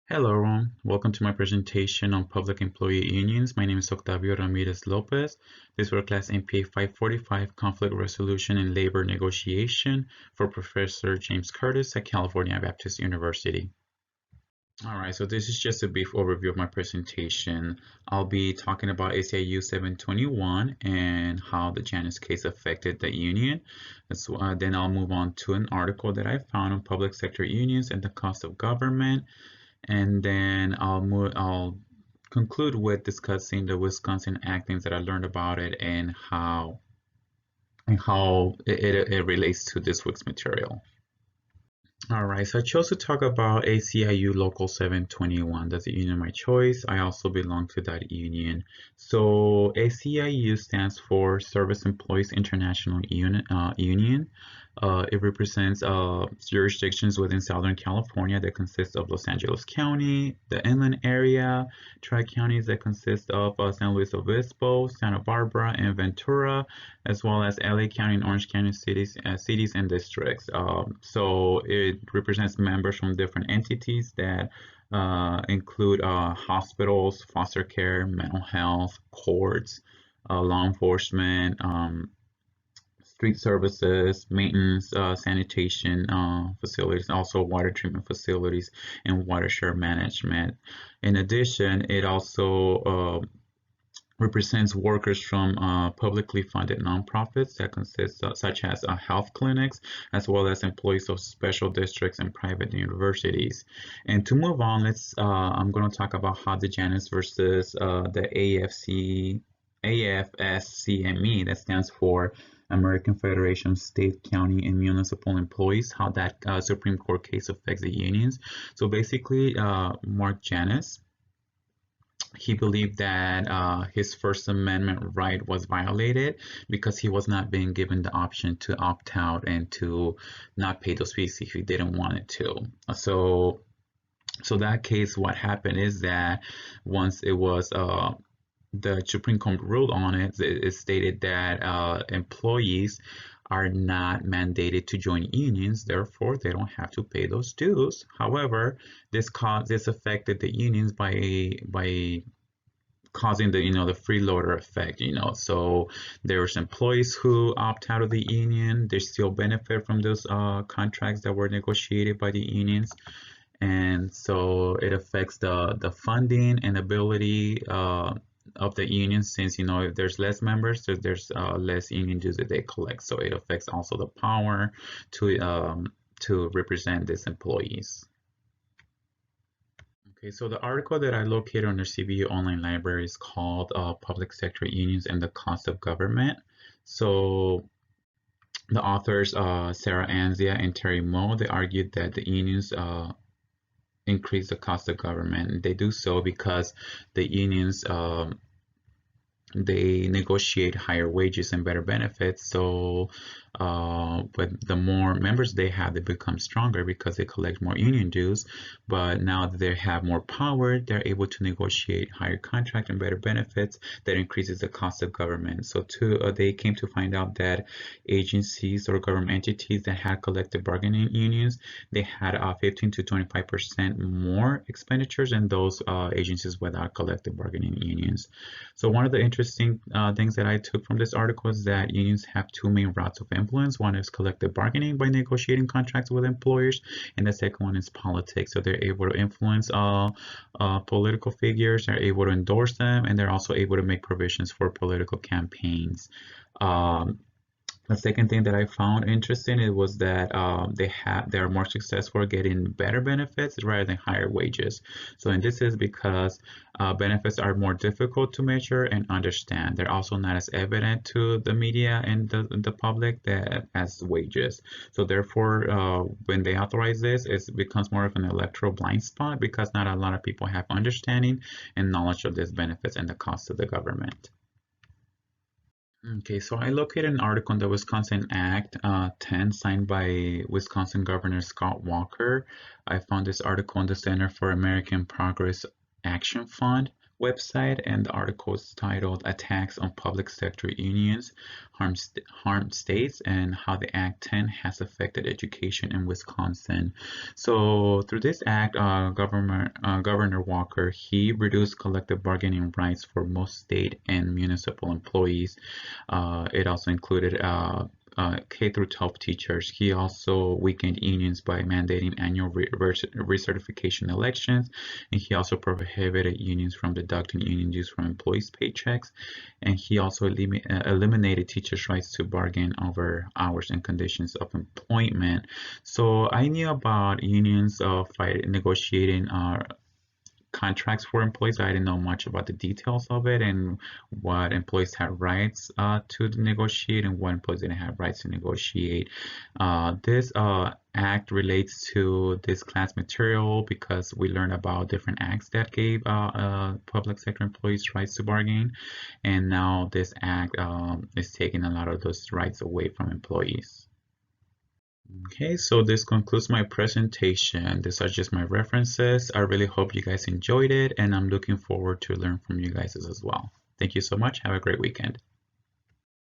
Hello, everyone. Welcome to my presentation on public employee unions. My name is Octavio Ramirez Lopez. This is class MPA 545, Conflict Resolution and Labor Negotiation for Professor James Curtis at California Baptist University. All right, so this is just a brief overview of my presentation. I'll be talking about ACIU 721 and how the Janus case affected the union. Then I'll move on to an article that I found on public sector unions and the cost of government. And then I'll conclude with discussing the Wisconsin Act, things that I learned about it, and how it relates to this week's material. All right, so I chose to talk about ACIU Local 721. That's a union of my choice. I also belong to that union. So ACIU stands for Service Employees International Union. It represents jurisdictions within Southern California that consist of Los Angeles County, the inland area, tri-counties that consist of San Luis Obispo, Santa Barbara, and Ventura, as well as LA County and Orange County cities and districts. So it represents members from different entities that include hospitals, foster care, mental health, courts, law enforcement, street services, maintenance, sanitation facilities, also water treatment facilities, and watershed management. In addition, it also represents workers from publicly funded nonprofits that consist such as health clinics, as well as employees of special districts and private universities. And to move on, I'm going to talk about how the Janus versus the AFSCME, that stands for American Federation of State, County, and Municipal Employees, how that Supreme Court case affects the unions. So basically, Mark Janus, he believed that his First Amendment right was violated because he was not being given the option to opt out and to not pay those fees if he didn't want it to. So that case, what happened is that once it was the Supreme Court ruled on it, it stated that employees are not mandated to join unions, therefore they don't have to pay those dues. However, this affected the unions by causing the freeloader effect. So there's employees who opt out of the union, they still benefit from those contracts that were negotiated by the unions, and so it affects the funding and ability of the union, since if there's less members, there's less union dues that they collect. So it affects also the power to represent these employees. Okay, so the article that I located on the CBU online library is called Public Sector Unions and the Cost of Government. So the authors, Sarah Anzia and Terry Moe, they argued that the unions increase the cost of government. They do so because the unions they negotiate higher wages and better benefits. So but the more members they have, they become stronger because they collect more union dues. But now that they have more power, they're able to negotiate higher contract and better benefits that increases the cost of government. So they came to find out that agencies or government entities that had collective bargaining unions, they had 15 to 25% more expenditures than those agencies without collective bargaining unions. So one of the interesting things that I took from this article is that unions have two main routes of influence. One is collective bargaining by negotiating contracts with employers, and the second one is politics. So they're able to influence political figures, they're able to endorse them, and they're also able to make provisions for political campaigns. The second thing that I found interesting, it was that they are more successful at getting better benefits rather than higher wages. So, and this is because benefits are more difficult to measure and understand. They're also not as evident to the media and the public as wages. So therefore, when they authorize this, it becomes more of an electoral blind spot because not a lot of people have understanding and knowledge of these benefits and the cost of the government. Okay, so I located an article on the Wisconsin Act 10 signed by Wisconsin Governor Scott Walker. I found this article on the Center for American Progress Action Fund website, and the article is titled Attacks on Public Sector Unions Harm States and How the Act 10 Has Affected Education in Wisconsin. So through this act, Governor Walker, he reduced collective bargaining rights for most state and municipal employees. It also included K through 12 teachers. He also weakened unions by mandating annual recertification elections, and he also prohibited unions from deducting union dues from employees' paychecks, and he also eliminated teachers' rights to bargain over hours and conditions of employment. So I knew about unions negotiating contracts for employees. I didn't know much about the details of it and what employees had rights to negotiate and what employees didn't have rights to negotiate. This act relates to this class material because we learned about different acts that gave public sector employees rights to bargain, and now this act is taking a lot of those rights away from employees. Okay, so this concludes my presentation. These are just my references. I really hope you guys enjoyed it, and I'm looking forward to learn from you guys as well. Thank you so much. Have a great weekend.